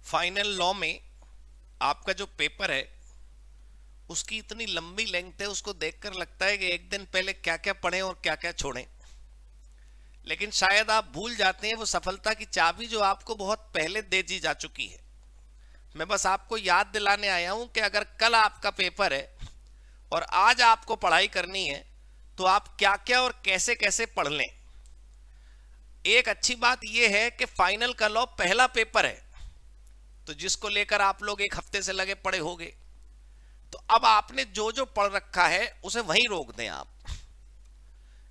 Final law में आपका जो पेपर है उसकी इतनी लंबी लेंथ है, उसको देखकर लगता है कि एक दिन पहले क्या क्या पढ़ें और क्या क्या छोड़ें। लेकिन शायद आप भूल जाते हैं वो सफलता की चाबी जो आपको बहुत पहले दे दी जा चुकी है। मैं बस आपको याद दिलाने आया हूं कि अगर कल आपका पेपर है और आज आपको पढ़ाई करनी है तो आप क्या क्या और कैसे कैसे पढ़ लें। एक अच्छी बात यह है कि फाइनल का लॉ पहला पेपर है, तो जिसको लेकर आप लोग एक हफ्ते से लगे पड़े होंगे, तो अब आपने जो जो पढ़ रखा है उसे वहीं रोक दें। आप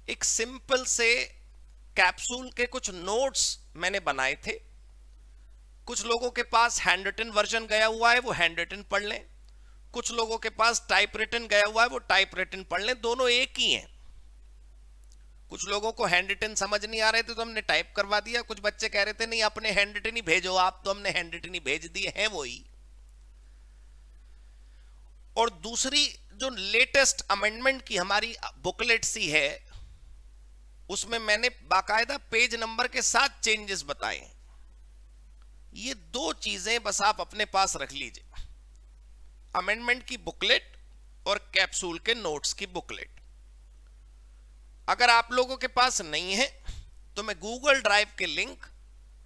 एक सिंपल से कैप्सूल के कुछ नोट्स मैंने बनाए थे। कुछ लोगों के पास हैंड रिटन वर्जन गया हुआ है, वो हैंड रिटन पढ़ लें। कुछ लोगों के पास टाइप रिटन गया हुआ है, वो टाइप रिटन पढ़ लें। दोनों एक ही हैं। कुछ लोगों को हैंड रिटन समझ नहीं आ रहे थे तो हमने टाइप करवा दिया। कुछ बच्चे कह रहे थे नहीं अपने हैंड रिटन ही भेजो आप, तो हमने हैंड रिटन ही भेज दिए हैं वही। और दूसरी जो लेटेस्ट अमेंडमेंट की हमारी बुकलेट सी है, उसमें मैंने बाकायदा पेज नंबर के साथ चेंजेस बताए। ये दो चीजें बस आप अपने पास रख लीजिए, अमेंडमेंट की बुकलेट और कैप्सूल के नोट्स की बुकलेट। अगर आप लोगों के पास नहीं है तो मैं गूगल ड्राइव के लिंक,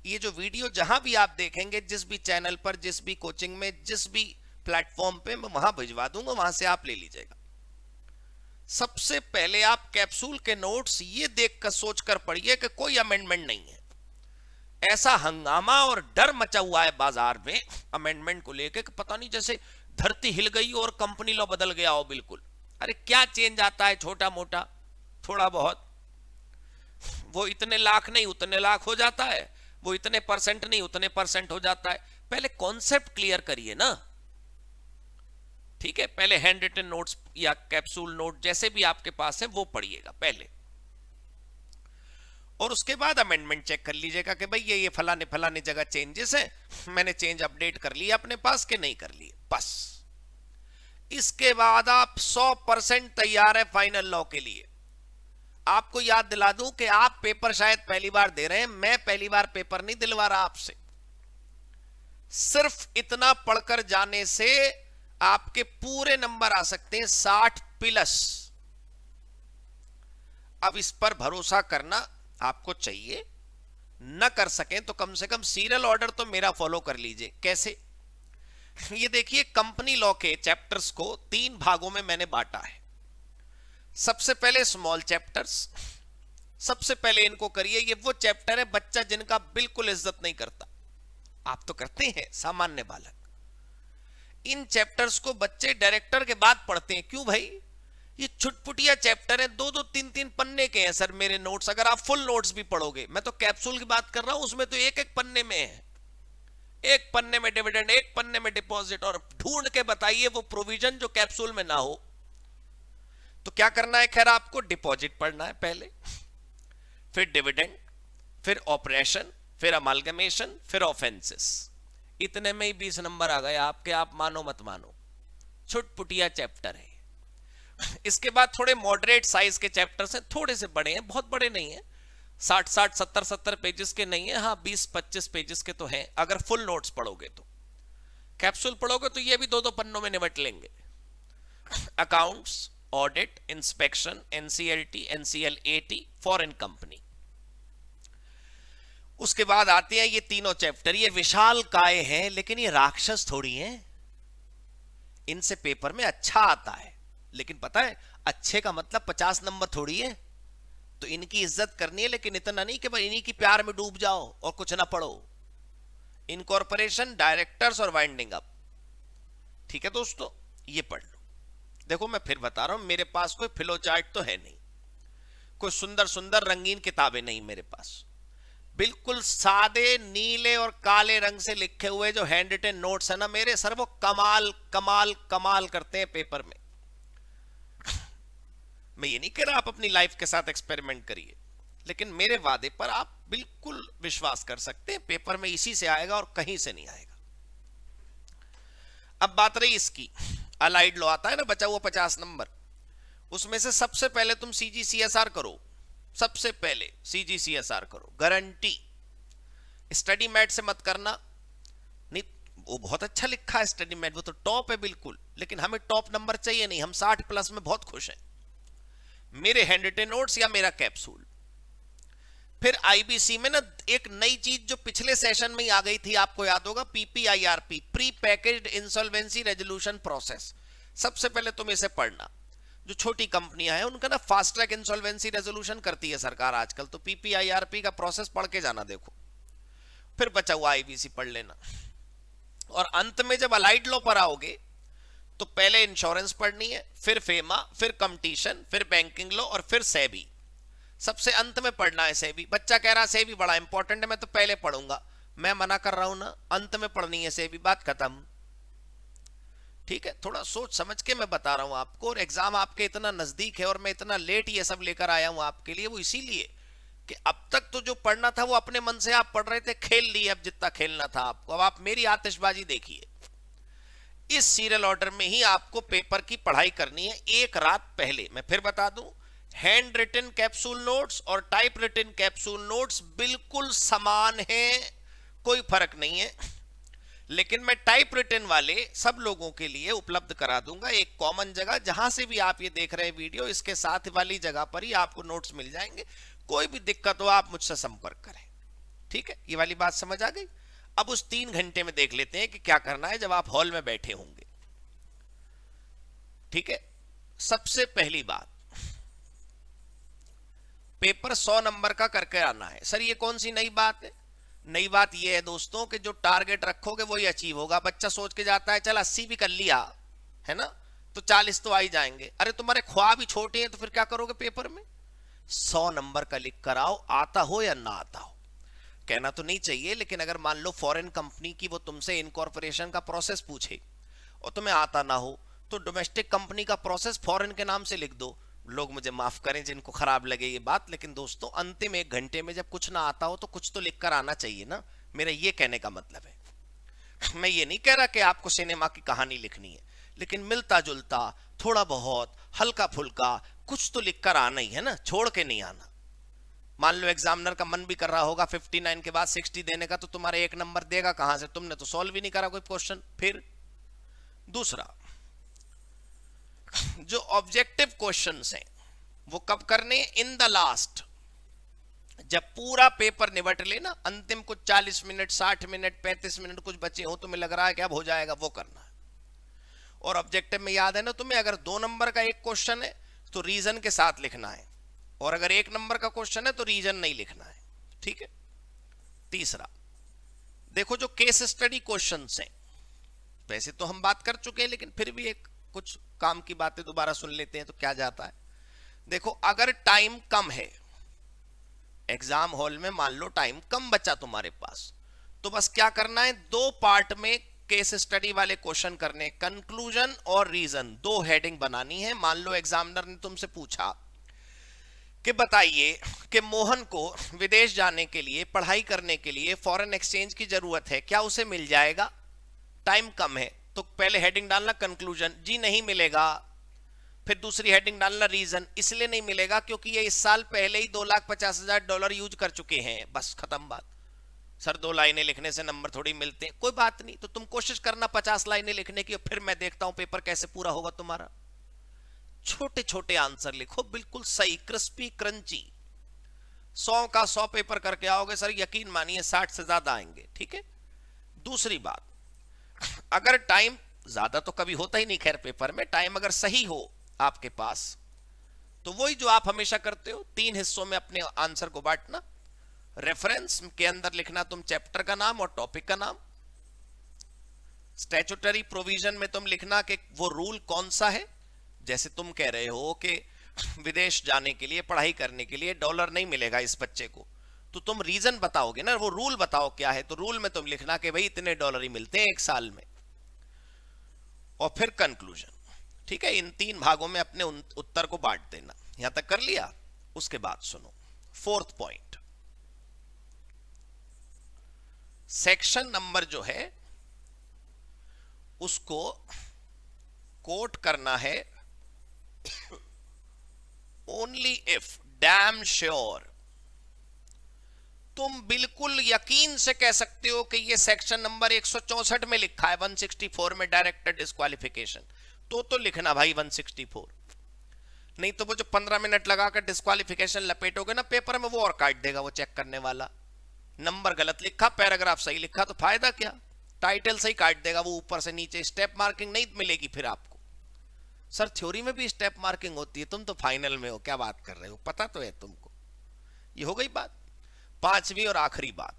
ये जो वीडियो जहां भी आप देखेंगे, जिस भी चैनल पर, जिस भी कोचिंग में, जिस भी प्लेटफॉर्म पे, मैं वहां भिजवा दूंगा, वहां से आप ले लीजिएगा। सबसे पहले आप कैप्सूल के नोट्स ये देखकर सोचकर पढ़िए कि कोई अमेंडमेंट नहीं है। ऐसा हंगामा और डर मचा हुआ है बाजार में अमेंडमेंट को लेकर कि पता नहीं जैसे धरती हिल गई और कंपनी लॉ बदल गया हो बिल्कुल। अरे क्या चेंज आता है, छोटा मोटा, थोड़ा बहुत। वो इतने लाख नहीं उतने लाख हो जाता है, वो इतने परसेंट नहीं उतने परसेंट हो जाता है। पहले कॉन्सेप्ट क्लियर करिए ना। ठीक है, पहले हैंड रिटन नोट्स या कैप्सूल नोट जैसे भी आपके पास है वो पढ़िएगा पहले, और उसके बाद अमेंडमेंट चेक कर लीजिएगा कि भाई ये फलाने फलाने जगह चेंजेस है, मैंने चेंज अपडेट कर लिया अपने पास के नहीं कर लिए, बस। इसके बाद आप 100% तैयार है फाइनल लॉ के लिए। आपको याद दिला दूं कि आप पेपर शायद पहली बार दे रहे हैं, मैं पहली बार पेपर नहीं दिलवा रहा आपसे। सिर्फ इतना पढ़कर जाने से आपके पूरे नंबर आ सकते हैं 60+। अब इस पर भरोसा करना आपको चाहिए। न कर सकें तो कम से कम सीरियल ऑर्डर तो मेरा फॉलो कर लीजिए। कैसे? ये देखिए, कंपनी लॉ के चैप्टर्स को 3 भागों में मैंने बांटा है। सबसे पहले स्मॉल चैप्टर्स, सबसे पहले इनको करिए। ये वो चैप्टर है बच्चा जिनका बिल्कुल इज्जत नहीं करता, आप तो करते हैं सामान्य बालक। इन चैप्टर्स को बच्चे डायरेक्टर के बाद पढ़ते हैं। क्यों भाई? ये छुटपुटिया चैप्टर है, 2-2 3-3 पन्ने के हैं सर मेरे नोट्स। अगर आप फुल नोट्स भी पढ़ोगे, मैं तो कैप्सूल की बात कर रहा हूं, उसमें तो एक एक पन्ने में है। एक पन्ने में डिविडेंड, एक पन्ने में डिपॉजिट, और ढूंढ के बताइए वो प्रोविजन जो कैप्सूल में ना हो। तो क्या करना है? खैर, आपको डिपॉजिट पढ़ना है पहले, फिर डिविडेंड, फिर ऑपरेशन, फिर अमालगमेशन, फिर ऑफेंसेस। इतने में ही 20 नंबर आ गए आपके। आप मानो मत मानो, छुटपुटिया चैप्टर है। इसके बाद थोड़े मॉडरेट साइज के चैप्टर्स हैं, थोड़े से बड़े हैं, बहुत बड़े नहीं हैं, 60-60 70-70 पेजेस के नहीं है, हाँ 20-25 पेजेस के तो हैं अगर फुल नोट्स पढ़ोगे तो। कैप्सूल पढ़ोगे तो ये भी 2-2 पन्नों में निपट लेंगे। Accounts, audit, inspection, NCLT, NCLAT, foreign company. उसके बाद आते हैं ये तीनों चैप्टर। ये विशाल काय हैं, लेकिन ये राक्षस थोड़ी हैं। इनसे पेपर में अच्छा आता है, लेकिन पता है अच्छे का मतलब 50 नंबर थोड़ी है। तो इनकी इज्जत करनी है, लेकिन इतना नहीं कि भाई इन्हीं की प्यार में डूब जाओ और कुछ ना पढ़ो। इनकॉर्पोरेशन, डायरेक्टर्स और वाइंडिंग अप। ठीक है दोस्तों, ये पढ़ लो। देखो मैं फिर बता रहा हूं, मेरे पास कोई फ्लो चार्ट तो है नहीं, कोई सुंदर सुंदर रंगीन किताबें नहीं मेरे पास। बिल्कुल सादे नीले और काले रंग से लिखे हुए जो हैंड रिटन नोट्स है ना मेरे सर, वो कमाल कमाल कमाल करते हैं पेपर में। मैं ये नहीं कह रहा आप अपनी लाइफ के साथ एक्सपेरिमेंट करिए, लेकिन मेरे वादे पर आप बिल्कुल विश्वास कर सकते हैं, पेपर में इसी से आएगा और कहीं से नहीं आएगा। अब बात रही इसकी, अलाइड लॉ आता है ना, बचा हुआ 50 नंबर। उसमें से सबसे पहले तुम सीजीसीएसआर करो, सबसे पहले सीजीसीएसआर करो, गारंटी। स्टडी मैट से मत करना, नहीं वो बहुत अच्छा लिखा है स्टडी मेट, वो तो टॉप है बिल्कुल, लेकिन हमें टॉप नंबर चाहिए नहीं, हम 60 प्लस में बहुत खुश हैं। मेरे हैंड रिटन नोट्स या मेरा कैप्सूल। फिर आईबीसी में ना एक नई चीज जो पिछले सेशन में ही आ गई थी, आपको याद होगा, PPIRP, pre packaged insolvency resolution process. सबसे पहले तुम इसे पढ़ना। जो छोटी कंपनियां हैं उनका ना फास्ट ट्रैक इंसॉल्वेंसी रेजोल्यूशन करती है सरकार आजकल, तो पीपीआईआरपी का प्रोसेस पढ़ के जाना देखो। फिर बचा हुआ आईबीसी पढ़ लेना। और अंत में जब अलाइड लॉ पर आओगे तो पहले इंश्योरेंस पढ़नी है, फिर फेमा, फिर कंपटीशन, फिर बैंकिंग लॉ और फिर सेबी। सबसे अंत में पढ़ना है सेबी। बच्चा कह रहा सेबी बड़ा इंपॉर्टेंट है, मैं तो पहले पढ़ूंगा। मैं मना कर रहा हूं ना, अंत में पढ़नी है सेबी, बात खत्म। ठीक है, थोड़ा सोच समझ के मैं बता रहा हूं आपको, और एग्जाम आपके इतना नजदीक है और मैं इतना लेट ये सब लेकर आया हूं आपके लिए, वो इसीलिए कि अब तक तो जो पढ़ना था वो अपने मन से आप पढ़ रहे थे, खेल लिए अब जितना खेलना था आपको। अब आप मेरी आतिशबाजी देखिए। इस सीरियल ऑर्डर में ही आपको पेपर की पढ़ाई करनी है एक रात पहले। मैं फिर बता दूं, हैंड रिटन कैप्सूल नोट्स और टाइप रिटन कैप्सूल नोट्स बिल्कुल समान हैं, कोई फर्क नहीं है। लेकिन मैं टाइप रिटन वाले सब लोगों के लिए उपलब्ध करा दूंगा एक कॉमन जगह, जहां से भी आप ये देख रहे हैं वीडियो, इसके साथ वाली जगह पर ही आपको नोट्स मिल जाएंगे। कोई भी दिक्कत हो आप मुझसे संपर्क करें। ठीक है, ये वाली बात समझ आ गई। अब उस 3 घंटे में देख लेते हैं कि क्या करना है जब आप हॉल में बैठे होंगे। ठीक है, सबसे पहली बात, पेपर 100 नंबर का करके आना है। सर ये कौन सी नई बात है? नई बात यह है दोस्तों कि जो टारगेट रखोगे वही अचीव होगा। बच्चा सोच के जाता है चल 80 भी कर लिया है ना, तो 40 तो आ ही जाएंगे। अरे तुम्हारे ख्वाब ही छोटे हैं तो फिर क्या करोगे पेपर में? 100 नंबर का लिख कर आओ, आता हो या ना आता हो। कहना तो नहीं चाहिए, लेकिन अगर मान लो फॉरेन कंपनी की वो तुमसे इनकॉर्पोरेशन का प्रोसेस पूछे और तुम्हें आता ना हो, तो डोमेस्टिक कंपनी का प्रोसेस फॉरेन के नाम से लिख दो। लोग मुझे माफ करें जिनको खराब लगे ये बात, लेकिन दोस्तों अंतिम 1 घंटे में जब कुछ ना आता हो तो कुछ तो लिख कर आना चाहिए ना। मेरा ये कहने का मतलब है, मैं ये नहीं कह रहा कि आपको सिनेमा की कहानी लिखनी है, लेकिन मिलता जुलता, थोड़ा बहुत, हल्का फुल्का कुछ तो लिख कर आना ही है ना, छोड़ के नहीं आना। मान लो एग्जामिनर का मन भी कर रहा होगा 59 के बाद 60 देने का, तो तुम्हारे 1 नंबर देगा कहां से? तुमने तो सॉल्व ही नहीं करा कोई क्वेश्चन। फिर दूसरा, जो ऑब्जेक्टिव क्वेश्चंस हैं वो कब करने? इन द लास्ट, जब पूरा पेपर निबट लेना, अंतिम कुछ 40 मिनट, 60 मिनट, 35 मिनट कुछ बचे हो, तुम्हें लग रहा है कि अब हो जाएगा, वो करना है। और ऑब्जेक्टिव में याद है ना तुम्हें, अगर 2 नंबर का एक क्वेश्चन है तो रीजन के साथ लिखना है, और अगर 1 नंबर का क्वेश्चन है तो रीजन नहीं लिखना है। ठीक है। तीसरा, देखो जो केस स्टडी क्वेश्चंस हैं, वैसे तो हम बात कर चुके हैं, लेकिन फिर भी एक कुछ काम की बातें दोबारा सुन लेते हैं तो क्या जाता है। देखो अगर टाइम कम है, एग्जाम हॉल में मान लो टाइम कम बचा तुम्हारे पास, तो बस क्या करना है, 2 पार्ट में केस स्टडी वाले क्वेश्चन करने, कंक्लूजन और रीजन, 2 हेडिंग बनानी है। मान लो एग्जामिनर ने तुमसे पूछा कि बताइए कि मोहन को विदेश जाने के लिए, पढ़ाई करने के लिए फॉरेन एक्सचेंज की जरूरत है, क्या उसे मिल जाएगा? टाइम कम है, तो पहले हेडिंग डालना कंक्लूजन, जी नहीं मिलेगा। फिर दूसरी हेडिंग डालना रीजन, इसलिए नहीं मिलेगा क्योंकि ये इस साल पहले ही $2,50,000 यूज कर चुके हैं। बस खत्म बात। सर 2 लाइनें लिखने से नंबर थोड़ी मिलते हैं, कोई बात नहीं, तो तुम कोशिश करना 50 लाइनें लिखने की, और फिर मैं देखता हूं पेपर कैसे पूरा होगा तुम्हारा। छोटे छोटे आंसर लिखो, बिल्कुल सही, क्रिस्पी क्रंची। 100 का 100 पेपर करके आओगे सर, यकीन मानिए 60 से ज्यादा आएंगे। ठीक है। दूसरी बात, अगर टाइम ज्यादा तो कभी होता ही नहीं खैर पेपर में, टाइम अगर सही हो आपके पास, तो वही जो आप हमेशा करते हो, 3 हिस्सों में अपने आंसर को बांटना। रेफरेंस के अंदर लिखना तुम चैप्टर का नाम और टॉपिक का नाम। स्टैट्यूटरी प्रोविजन में तुम लिखना कि वो रूल कौन सा है, जैसे तुम कह रहे हो कि विदेश जाने के लिए, पढ़ाई करने के लिए डॉलर नहीं मिलेगा इस बच्चे को, तो तुम रीजन बताओगे ना, वो रूल बताओ क्या है, तो रूल में तुम लिखना कि भाई इतने डॉलर ही मिलते हैं 1 साल में। और फिर कंक्लूजन। ठीक है, इन 3 भागों में अपने उत्तर को बांट देना। यहां तक कर लिया? उसके बाद सुनो 4th पॉइंट, सेक्शन नंबर जो है उसको कोट करना है ओनली इफ डैम श्योर। तुम बिल्कुल यकीन से कह सकते हो कि ये सेक्शन नंबर 164 में लिखा है, 164 में डायरेक्टर डिस्क्वालिफिकेशन, तो लिखना भाई 164। नहीं तो वो जो 15 मिनट लगाकर डिस्क्वालिफिकेशन लपेटोगे ना पेपर में, वो और काट देगा वो चेक करने वाला। नंबर गलत लिखा, पैराग्राफ सही लिखा, तो फायदा क्या, टाइटल सही काट देगा वो ऊपर से नीचे, स्टेप मार्किंग नहीं मिलेगी फिर आपको। सर थ्योरी में भी स्टेप मार्किंग होती है, तुम तो फाइनल में हो, क्या बात कर रहे हो, पता तो है तुमको। ये हो गई बात। पांचवी और आखिरी बात,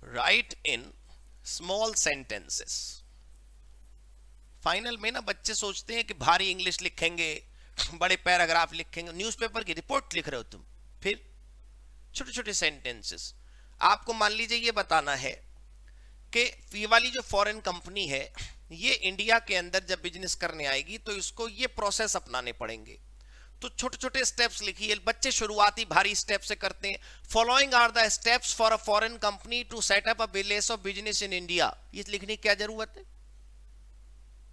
right in small sentences. Final में ना बच्चे सोचते हैं कि भारी इंग्लिश लिखेंगे, बड़े पैराग्राफ लिखेंगे, न्यूज़पेपर की रिपोर्ट लिख रहे हो तुम, फिर छोटे छोटे सेंटेंसेस। आपको मान लीजिए ये बताना है कि ये वाली जो फॉरेन कंपनी है ये इंडिया के अंदर जब बिजनेस करने आएगी तो इसको ये प्रोसेस अपनाने पड़ेंगे। तो छोटे छोटे स्टेप्स लिखिए, बच्चे शुरुआती भारी स्टेप से करते हैं। Following are the steps for a foreign company to set up a place of business in India. ये लिखने की क्या जरूरत है,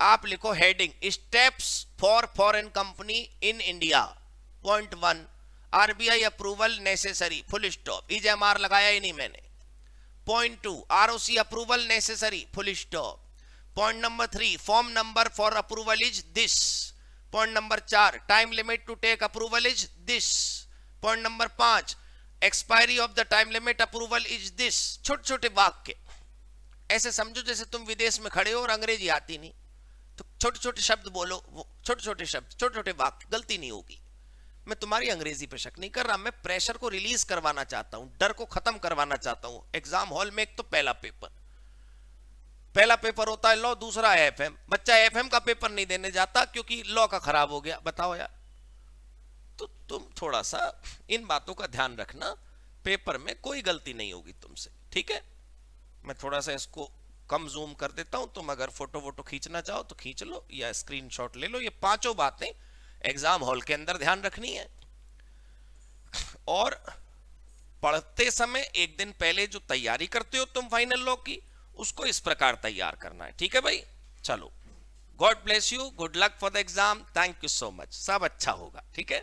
आप लिखो heading steps for foreign company in India. Point 1 RBI approval necessary, full stop, इजेएमआर लगाया ही नहीं मैंने। Point 2 ROC approval necessary, full stop. Point number 3 form number for approval is this. Point number 4 time limit to take approval is this. Point number 5 expiry of the time limit approval is this. छोटे छोटे वाक्य, ऐसे समझो जैसे तुम विदेश में खड़े हो और अंग्रेजी आती नहीं, तो छोटे छोटे शब्द बोलो, छोटे छोटे शब्द, छोटे छोटे वाक्य, गलती नहीं होगी। मैं तुम्हारी अंग्रेजी पे शक नहीं कर रहा, मैं प्रेशर को रिलीज करवाना चाहता हूं, डर को खत्म करवाना चाहता हूं। एग्जाम हॉल में एक तो पहला पेपर होता है लॉ, दूसरा है एफएम। बच्चा एफएम का पेपर नहीं देने जाता क्योंकि लॉ का खराब हो गया, बताओ यार। तो तुम थोड़ा सा इन बातों का ध्यान रखना, पेपर में कोई गलती नहीं होगी तुमसे, ठीक है। मैं थोड़ा सा इसको कम जूम कर देता हूं, तुम अगर फोटो वोटो खींचना चाहो तो खींच लो या स्क्रीनशॉट ले लो। ये पांचों बातें एग्जाम हॉल के अंदर ध्यान रखनी है। और पढ़ते समय एक दिन पहले जो तैयारी करते हो तुम फाइनल लॉ की, उसको इस प्रकार तैयार करना है, ठीक है भाई। चलो, God bless you, good luck for the exam, thank you so much, सब अच्छा होगा, ठीक है।